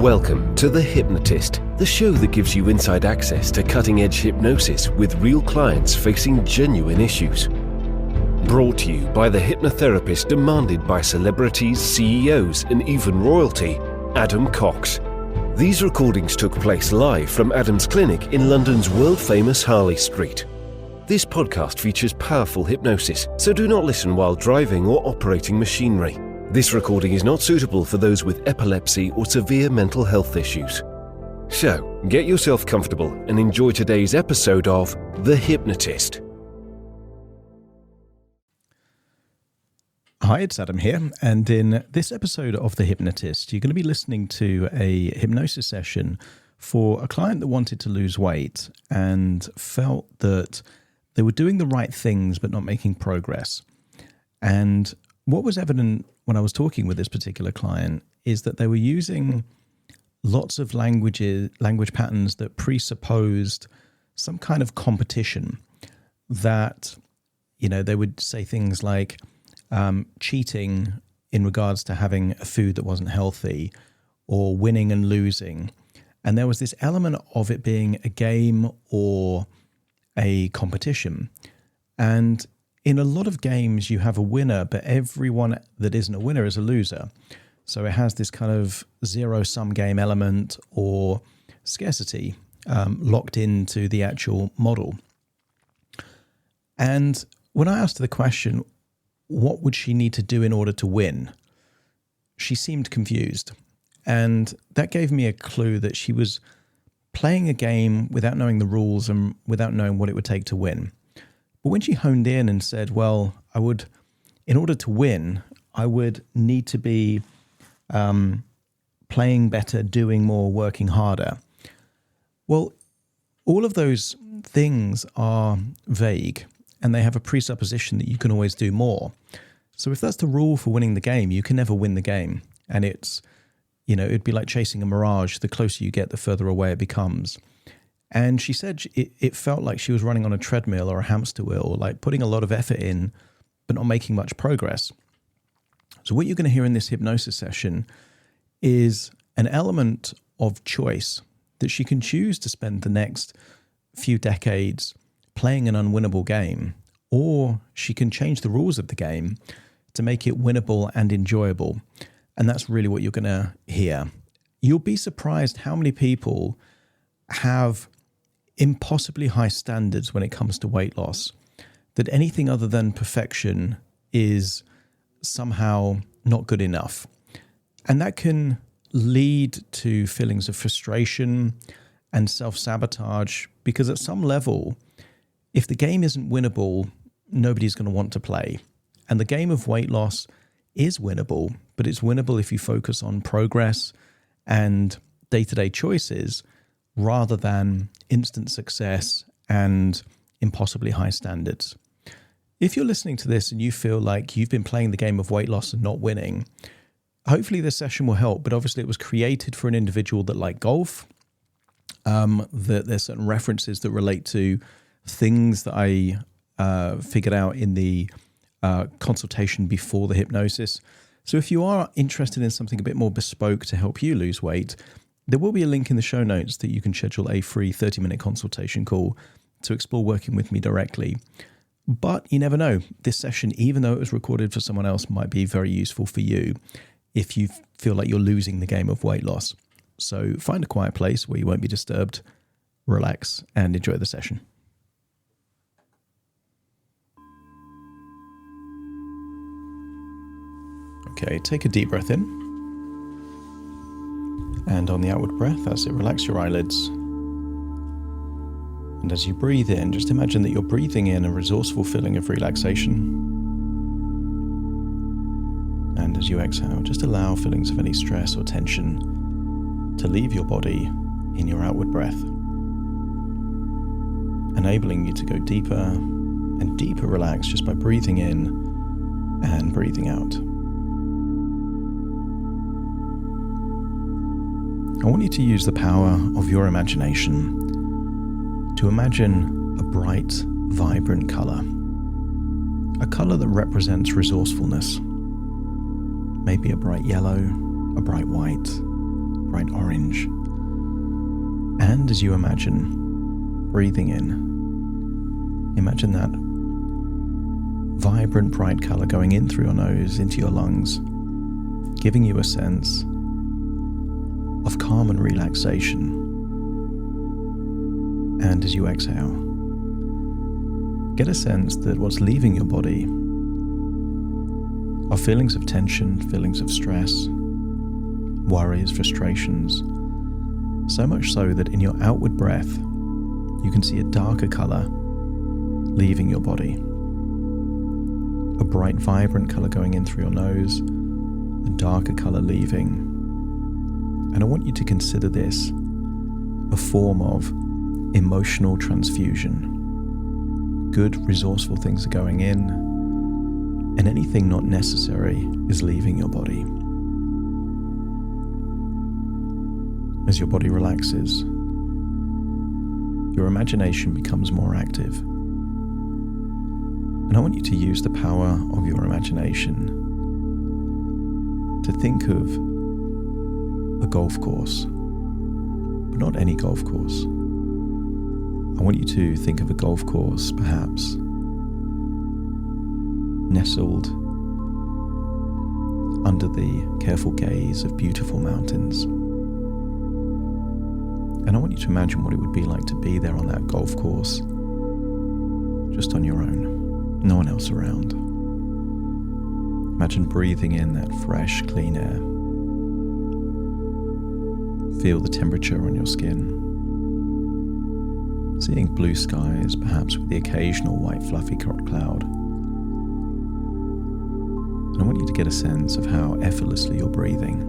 Welcome to The Hypnotist, the show that gives you inside access to cutting-edge hypnosis with real clients facing genuine issues. Brought to you by the hypnotherapist demanded by celebrities, CEOs, and even royalty, Adam Cox. These recordings took place live from Adam's clinic in London's world-famous Harley Street. This podcast features powerful hypnosis, so do not listen while driving or operating machinery. This recording is not suitable for those with epilepsy or severe mental health issues. So, get yourself comfortable and enjoy today's episode of The Hypnotist. Hi, it's Adam here, and in this episode of The Hypnotist, you're going to be listening to a hypnosis session for a client that wanted to lose weight and felt that they were doing the right things but not making progress. And what was evident when I was talking with this particular client is that they were using lots of language patterns that presupposed some kind of competition. That, they would say things like cheating in regards to having a food that wasn't healthy, or winning and losing. And there was this element of it being a game or a competition. And in a lot of games, you have a winner, but everyone that isn't a winner is a loser. So it has this kind of zero-sum game element or scarcity locked into the actual model. And when I asked her the question, what would she need to do in order to win? She seemed confused. And that gave me a clue that she was playing a game without knowing the rules and without knowing what it would take to win. But when she honed in and said, well, in order to win, I would need to be playing better, doing more, working harder. Well, all of those things are vague, and they have a presupposition that you can always do more. So if that's the rule for winning the game, you can never win the game. And it's, it'd be like chasing a mirage. The closer you get, the further away it becomes. And she said it felt like she was running on a treadmill or a hamster wheel, like putting a lot of effort in, but not making much progress. So what you're going to hear in this hypnosis session is an element of choice that she can choose to spend the next few decades playing an unwinnable game, or she can change the rules of the game to make it winnable and enjoyable. And that's really what you're going to hear. You'll be surprised how many people have impossibly high standards when it comes to weight loss, that anything other than perfection is somehow not good enough. And that can lead to feelings of frustration and self-sabotage, because at some level, if the game isn't winnable, nobody's going to want to play. And the game of weight loss is winnable, but it's winnable if you focus on progress and day-to-day choices rather than instant success and impossibly high standards. If you're listening to this and you feel like you've been playing the game of weight loss and not winning, hopefully this session will help. But obviously it was created for an individual that liked golf, that there's certain references that relate to things that I figured out in the consultation before the hypnosis. So if you are interested in something a bit more bespoke to help you lose weight, there will be a link in the show notes that you can schedule a free 30-minute consultation call to explore working with me directly. But you never know. This session, even though it was recorded for someone else, might be very useful for you if you feel like you're losing the game of weight loss. So find a quiet place where you won't be disturbed, relax, and enjoy the session. Okay, take a deep breath in. And on the outward breath, as it relax your eyelids. And as you breathe in, just imagine that you're breathing in a resourceful feeling of relaxation. And as you exhale, just allow feelings of any stress or tension to leave your body in your outward breath, enabling you to go deeper and deeper relaxed just by breathing in and breathing out. I want you to use the power of your imagination to imagine a bright, vibrant color. A color that represents resourcefulness. Maybe a bright yellow, a bright white, bright orange. change. And as you imagine breathing in, imagine that vibrant, bright color going in through your nose into your lungs, giving you a sense of calm and relaxation. And as you exhale, get a sense that what's leaving your body are feelings of tension, feelings of stress, worries, frustrations, so much so that in your outward breath, you can see a darker color leaving your body. A bright, vibrant color going in through your nose, a darker color leaving. And I want you to consider this a form of emotional transfusion. Good, resourceful things are going in, and anything not necessary is leaving your body. As your body relaxes, your imagination becomes more active. And I want you to use the power of your imagination to think of a golf course, but not any golf course. I want you to think of a golf course, perhaps nestled under the careful gaze of beautiful mountains. And I want you to imagine what it would be like to be there on that golf course, just on your own, no one else around. Imagine breathing in that fresh, clean air. Feel the temperature on your skin. Seeing blue skies, perhaps with the occasional white fluffy cloud. And I want you to get a sense of how effortlessly you're breathing,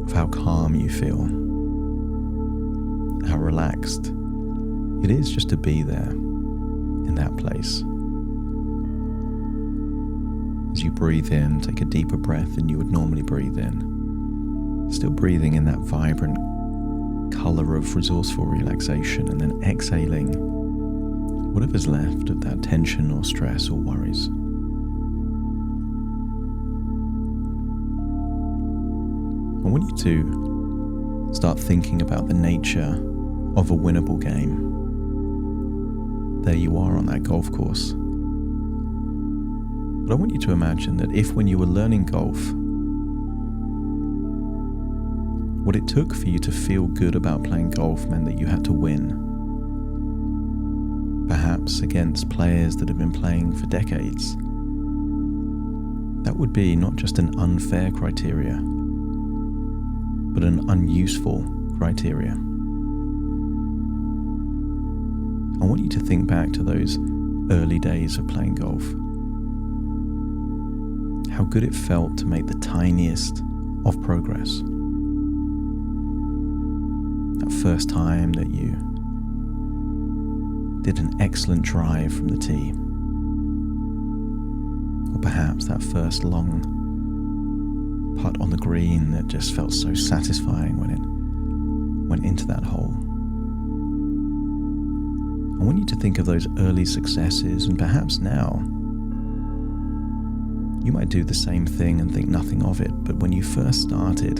of how calm you feel, how relaxed it is just to be there in that place. As you breathe in, take a deeper breath than you would normally breathe in, still breathing in that vibrant color of resourceful relaxation, and then exhaling whatever's left of that tension or stress or worries. I want you to start thinking about the nature of a winnable game. There you are on that golf course. But I want you to imagine that if when you were learning golf, what it took for you to feel good about playing golf meant that you had to win. Perhaps against players that have been playing for decades. That would be not just an unfair criteria, but an unuseful criteria. I want you to think back to those early days of playing golf. How good it felt to make the tiniest of progress. That first time that you did an excellent drive from the tee. Or perhaps that first long putt on the green that just felt so satisfying when it went into that hole. I want you to think of those early successes, and perhaps now you might do the same thing and think nothing of it, but when you first started,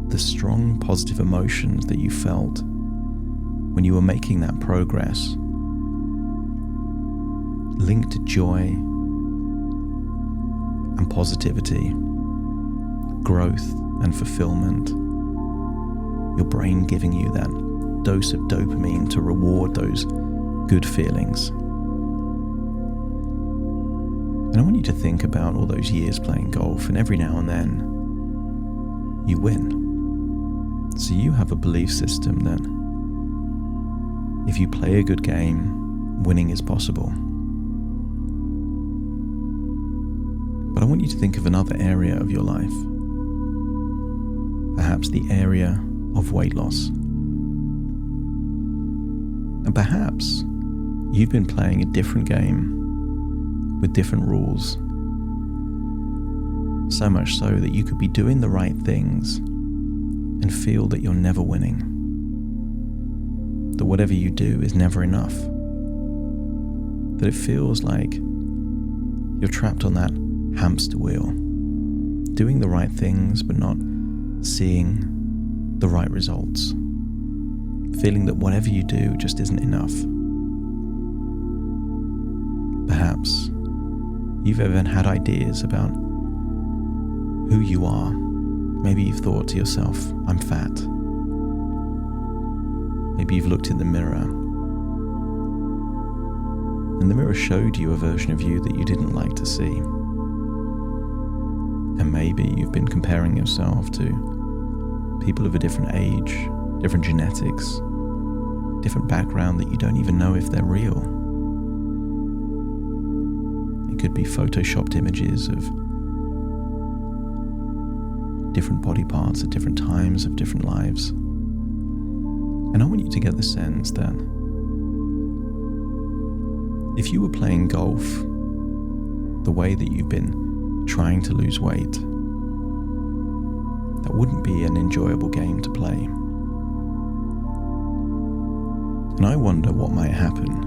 the strong positive emotions that you felt when you were making that progress linked to joy and positivity, growth and fulfillment, your brain giving you that dose of dopamine to reward those good feelings. And I want you to think about all those years playing golf, and every now and then you win. So you have a belief system that if you play a good game, winning is possible. But I want you to think of another area of your life, perhaps the area of weight loss. And perhaps you've been playing a different game with different rules, so much so that you could be doing the right things and feel that you're never winning, that whatever you do is never enough, that it feels like you're trapped on that hamster wheel, doing the right things but not seeing the right results, feeling that whatever you do just isn't enough. Perhaps you've even had ideas about who you are. Maybe you've thought to yourself, I'm fat. Maybe you've looked in the mirror and the mirror showed you a version of you that you didn't like to see. And maybe you've been comparing yourself to people of a different age, different genetics, different background that you don't even know if they're real. It could be photoshopped images of different body parts at different times of different lives. And I want you to get the sense that if you were playing golf the way that you've been trying to lose weight, that wouldn't be an enjoyable game to play. And I wonder what might happen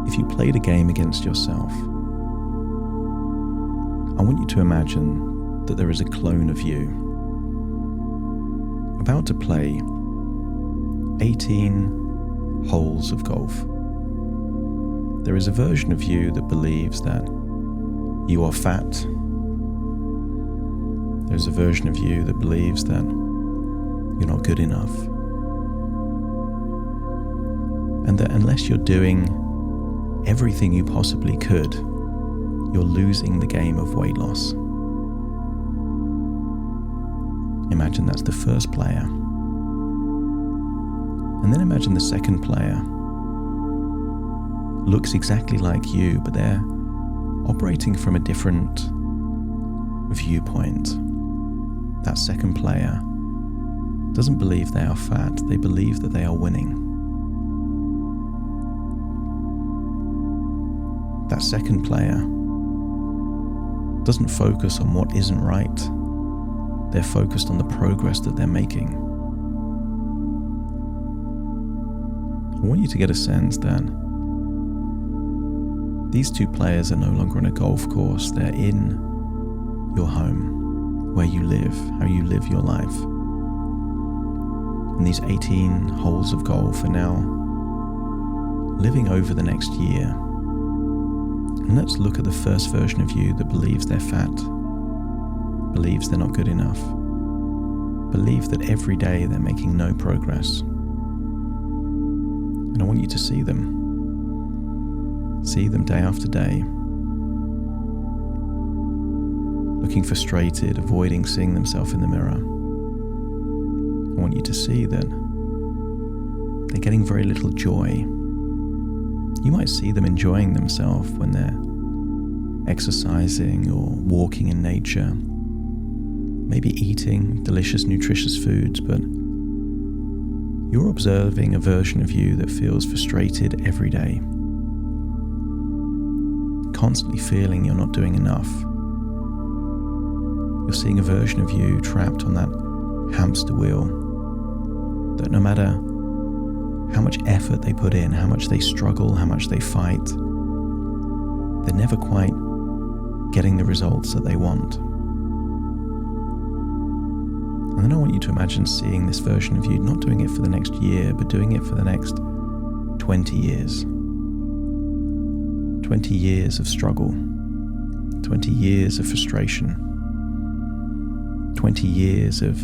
if you played a game against yourself. I want you to imagine that there is a clone of you about to play 18 holes of golf. There is a version of you that believes that you are fat. There's a version of you that believes that you're not good enough. And that unless you're doing everything you possibly could, you're losing the game of weight loss. Imagine that's the first player. And then imagine the second player looks exactly like you, but they're operating from a different viewpoint. That second player doesn't believe they are fat, they believe that they are winning. That second player doesn't focus on what isn't right. They're focused on the progress that they're making. I want you to get a sense that these two players are no longer on a golf course. They're in your home, where you live, how you live your life. And these 18 holes of golf are now living over the next year. And let's look at the first version of you that believes they're fat, believes they're not good enough, believe that every day they're making no progress. And I want you to see them. See them day after day, looking frustrated, avoiding seeing themselves in the mirror. I want you to see that they're getting very little joy. You might see them enjoying themselves when they're exercising or walking in nature, maybe eating delicious, nutritious foods, but you're observing a version of you that feels frustrated every day, constantly feeling you're not doing enough. You're seeing a version of you trapped on that hamster wheel, that no matter how much effort they put in, how much they struggle, how much they fight, they're never quite getting the results that they want. And then I want you to imagine seeing this version of you not doing it for the next year, but doing it for the next 20 years. 20 years of struggle, 20 years of frustration, 20 years of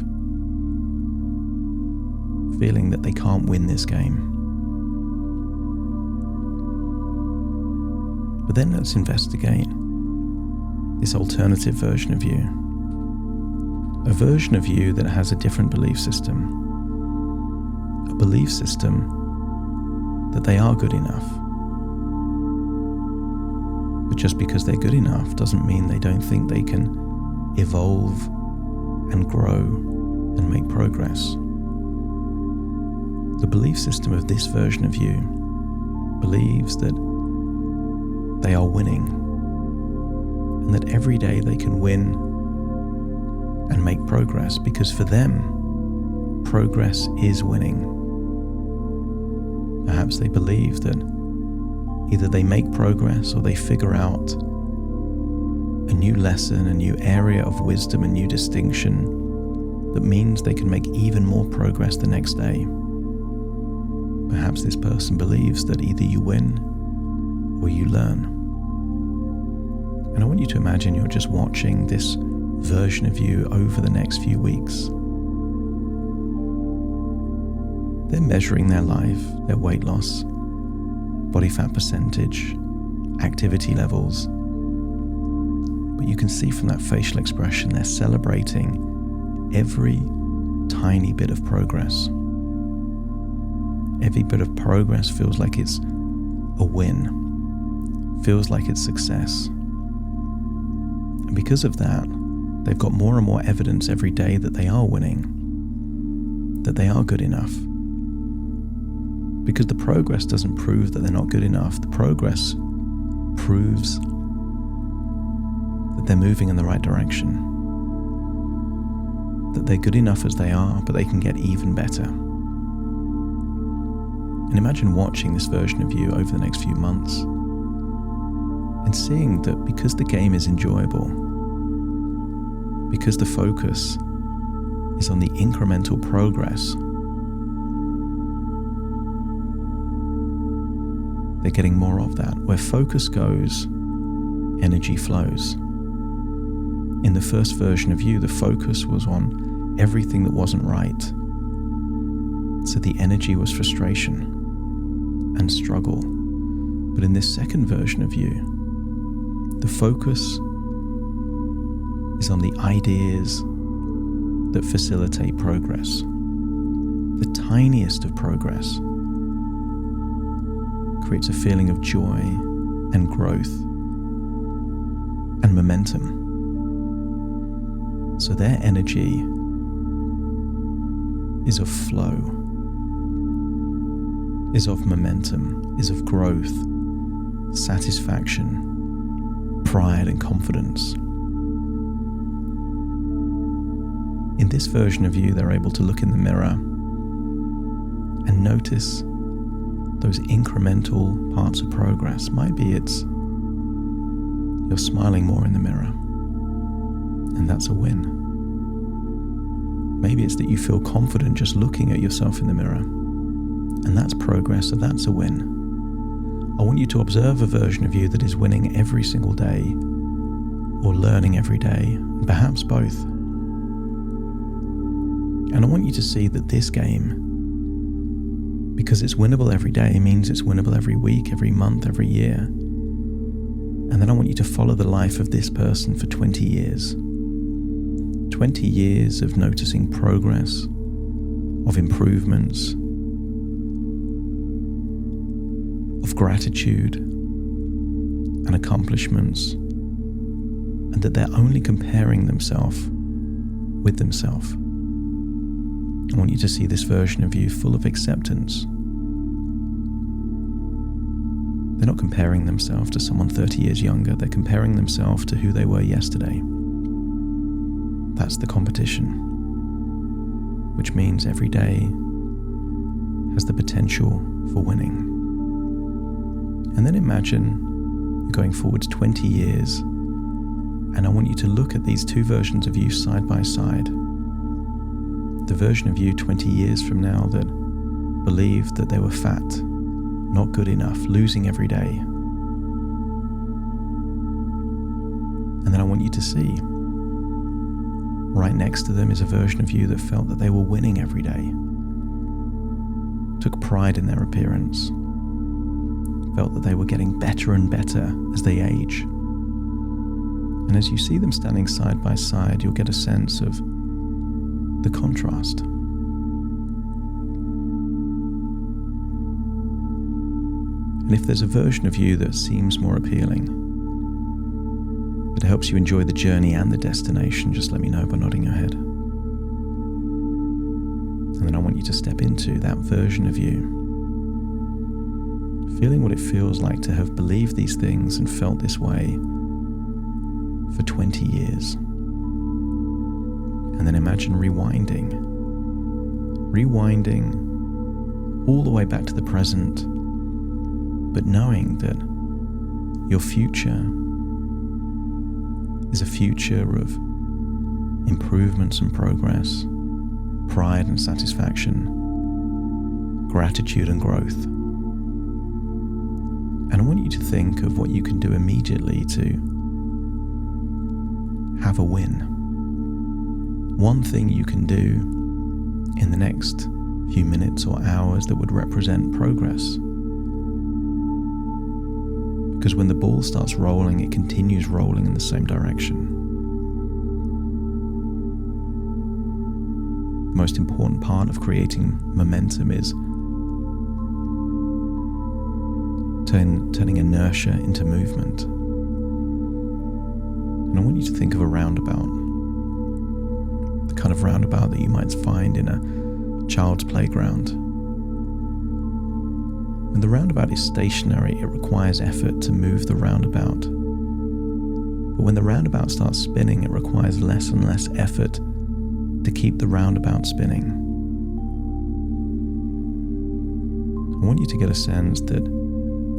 feeling that they can't win this game. But then let's investigate this alternative version of you. A version of you that has a different belief system. A belief system that they are good enough. But just because they're good enough doesn't mean they don't think they can evolve and grow and make progress. The belief system of this version of you believes that they are winning and that every day they can win and make progress, because for them, progress is winning. Perhaps they believe that either they make progress or they figure out a new lesson, a new area of wisdom, a new distinction that means they can make even more progress the next day. Perhaps this person believes that either you win or you learn. And I want you to imagine you're just watching this version of you over the next few weeks. They're measuring their life, their weight loss, body fat percentage, activity levels. But you can see from that facial expression, they're celebrating every tiny bit of progress. Every bit of progress feels like it's a win, feels like it's success. And because of that, they've got more and more evidence every day that they are winning, that they are good enough. Because the progress doesn't prove that they're not good enough. The progress proves that they're moving in the right direction, that they're good enough as they are, but they can get even better. And imagine watching this version of you over the next few months and seeing that because the game is enjoyable, because the focus is on the incremental progress, they're getting more of that. Where focus goes, energy flows. In the first version of you, the focus was on everything that wasn't right. So the energy was frustration and struggle. But in this second version of you, the focus is on the ideas that facilitate progress. The tiniest of progress creates a feeling of joy and growth and momentum. So their energy is of flow, is of momentum, is of growth, satisfaction, pride and confidence. In this version of you, they're able to look in the mirror and notice those incremental parts of progress. Might be it's you're smiling more in the mirror, and that's a win. Maybe it's that you feel confident just looking at yourself in the mirror, and that's progress, so that's a win. I want you to observe a version of you that is winning every single day, or learning every day, and perhaps both. And I want you to see that this game, because it's winnable every day, means it's winnable every week, every month, every year. And then I want you to follow the life of this person for 20 years. 20 years of noticing progress, of improvements, of gratitude and accomplishments, and that they're only comparing themselves with themselves. I want you to see this version of you full of acceptance. They're not comparing themselves to someone 30 years younger, they're comparing themselves to who they were yesterday. That's the competition, which means every day has the potential for winning. And then imagine you're going forward 20 years, and I want you to look at these two versions of you side by side. The version of you 20 years from now that believed that they were fat, not good enough, losing every day. And then I want you to see right next to them is a version of you that felt that they were winning every day, took pride in their appearance, felt that they were getting better and better as they age. And as you see them standing side by side, you'll get a sense of the contrast. And if there's a version of you that seems more appealing, that helps you enjoy the journey and the destination, just let me know by nodding your head. And then I want you to step into that version of you, feeling what it feels like to have believed these things and felt this way for 20 years. And then imagine rewinding all the way back to the present, but knowing that your future is a future of improvements and progress, pride and satisfaction, gratitude and growth. And I want you to think of what you can do immediately to have a win. One thing you can do in the next few minutes or hours that would represent progress. Because when the ball starts rolling, it continues rolling in the same direction. The most important part of creating momentum is turning inertia into movement. And I want you to think of a roundabout. The kind of roundabout that you might find in a child's playground. When the roundabout is stationary, it requires effort to move the roundabout. But when the roundabout starts spinning, it requires less and less effort to keep the roundabout spinning. I want you to get a sense that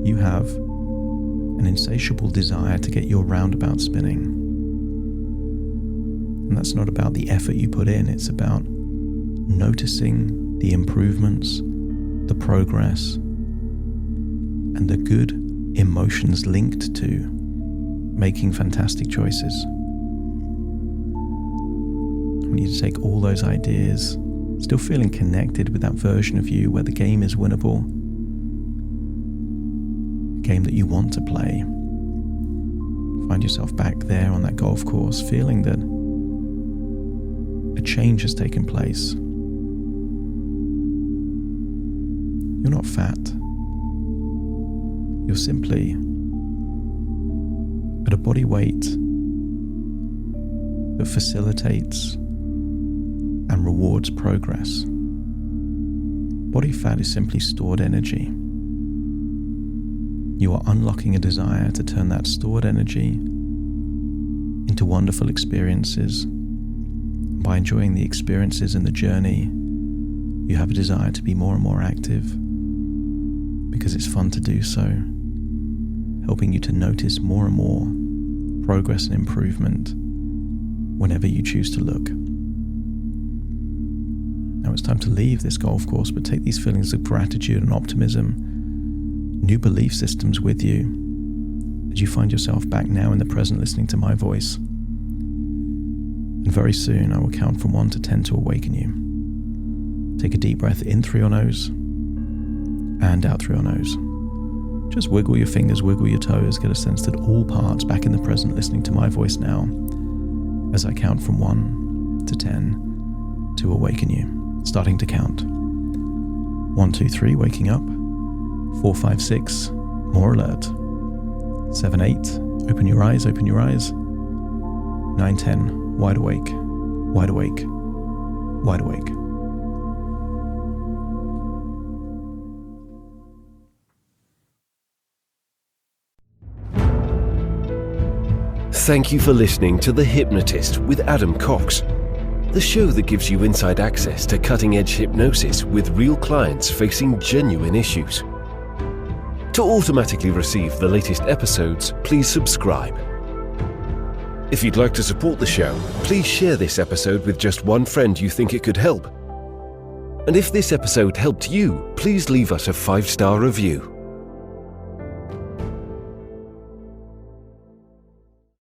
you have an insatiable desire to get your roundabout spinning. And that's not about the effort you put in, it's about noticing the improvements, the progress, and the good emotions linked to making fantastic choices. I want you to take all those ideas, still feeling connected with that version of you where the game is winnable, a game that you want to play. Find yourself back there on that golf course, feeling that a change has taken place. You're not fat. You're simply at a body weight that facilitates and rewards progress. Body fat is simply stored energy. You are unlocking a desire to turn that stored energy into wonderful experiences. By enjoying the experiences and the journey, you have a desire to be more and more active because it's fun to do so, helping you to notice more and more progress and improvement whenever you choose to look. Now it's time to leave this golf course, but take these feelings of gratitude and optimism, new belief systems with you, as you find yourself back now in the present listening to my voice. And very soon I will count from 1 to 10 to awaken you. Take a deep breath in through your nose and out through your nose. Just wiggle your fingers, wiggle your toes, get a sense that all parts back in the present listening to my voice now as I count from 1 to 10 to awaken you. Starting to count. 1, 2, 3, waking up. 4, 5, 6, more alert. 7, 8, open your eyes, open your eyes. 9, 10, wide awake, wide awake, wide awake. Thank you for listening to The Hypnotist with Adam Cox, the show that gives you inside access to cutting-edge hypnosis with real clients facing genuine issues. To automatically receive the latest episodes, please subscribe. If you'd like to support the show, please share this episode with just one friend you think it could help. And if this episode helped you, please leave us a 5-star review.